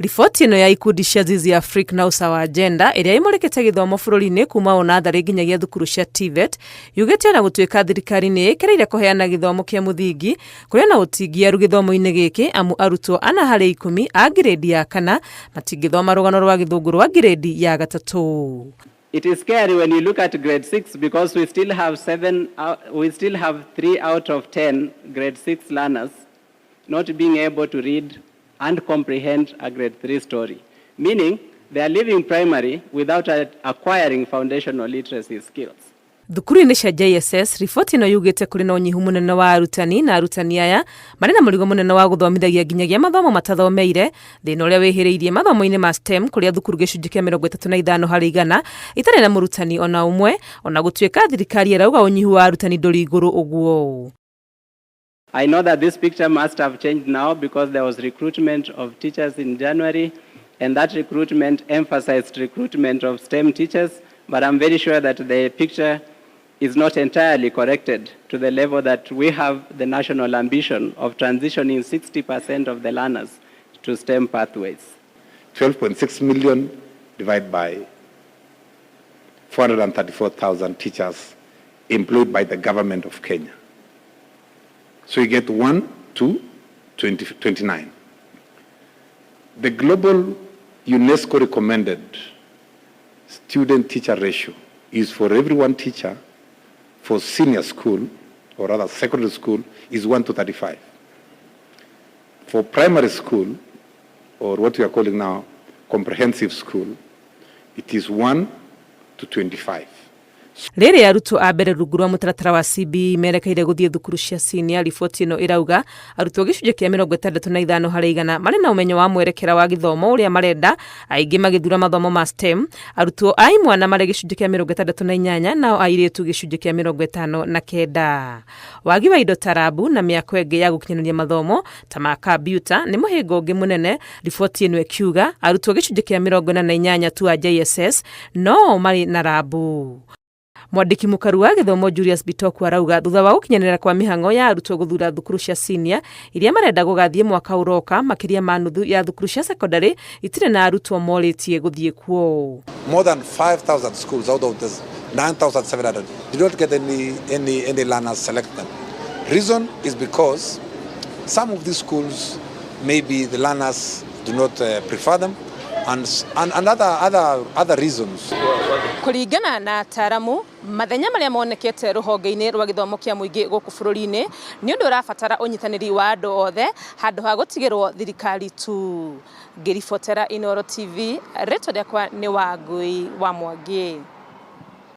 Riboti ĩno ya ikundi cia Afrique na Usawa Agenda ĩrĩa ĩmũrĩkĩte gĩthomo bũrũri-inĩ kuuma natharĩ nginyagia thukuru cia TVET yugĩte na gũtuĩka thirikari nĩ ĩkĩrĩire kũheana gĩthomo kĩa mũthingi kũrĩa na ũtingiaru gĩthomo-inĩ gĩkĩ amu arutwo 4 harĩ 10 a grade ya 4 matingĩthoma rũgano rwa gĩthũngũ rwa grade ya 3. It is scary when you look at grade 6 because we still have 3 out of 10 grade 6 learners not being able to read and comprehend a grade 3 story, meaning they are leaving primary without acquiring foundational literacy skills. Thukuru-inĩ cia JSS, riboti ĩno yugĩte kũrĩ na ũnyihu mũnene wa arutani na arutani aya marĩ na mũrigo mũnene wa gũthomithagia nginyagia mathomo matathomeire thĩna ũrĩa wĩhĩrĩirie mathomo-inĩ ma STEM kũrĩa thukuru gĩcunjĩ kĩa 35 harĩ 100 itarĩ na mũrutani ona ũmwe ona gũtuĩka thirikari ĩrauga ũnyihu wa arutani ndũrĩ igũrũ ũguo. I know that this picture must have changed now because there was recruitment of teachers in January and that recruitment emphasized recruitment of STEM teachers, but I'm very sure that the picture is not entirely corrected to the level that we have the national ambition of transitioning 60% of the learners to STEM pathways. 12.6 million divided by 434,000 teachers employed by the government of Kenya. So you get 1 to 29. The global UNESCO recommended student-teacher ratio is for every one teacher for senior school, or rather secondary school, is 1 to 35. For primary school, or what we are calling now comprehensive school, it is 1 to 25. Rĩrĩ arutwo a mbere rungu rwa mũtaratara wa CBE merekeire gũthiĩ thukuru cia senior, riboti ĩno ĩrauga arutwo gĩcunjĩ kĩa 65 harĩ 100 marĩ na ũmenyo wa mwerekera wa gĩthomo ũrĩa marenda, aingĩ magĩthura mathomo ma STEM, arutwo a imwana marĩ gĩcunjĩ kĩa 68 nao airĩtu gĩcunjĩ kĩa 59. Wagi wa indo ta rabu na mĩako ĩngĩ ya gũkinyanĩria mathomo ta ma kambiuta nĩ mũhĩngo ũngĩ mũnene, riboti ĩno ĩkiuga arutwo gĩcunjĩ kĩa 48 tu a JSS no marĩ na rabu. Mwandĩki mũkaru wa gĩthomo Julius Bitoku arauga thutha wa gũkinyanĩra kwa mĩhang'o ya arutwo gũthura thukuru cia senior iria marenda gũgathiĩ mwaka ũroka, makĩria ma nuthu ya thukuru cia secondary itirĩ na arutwo morĩtie gũthiĩ kuo. More than 5,000 schools out of this 9,700 did not get any learners selected them. Reason is because some of these schools, maybe the learners do not prefer them, and other reasons. Kũringana na ataramu, mathenya marĩa monekete rũhonge-inĩ rwa gĩthomo kĩa mũingĩ gũkũ bũrũri-inĩ nĩ ũndũ ũrabatara ũnyitanĩri wa andũ othe handũ ha gũtigĩrwo thirikari tu. Ngĩribotera Inooro TV, rĩtwa rĩakwa nĩ Wangui wa Mwangi.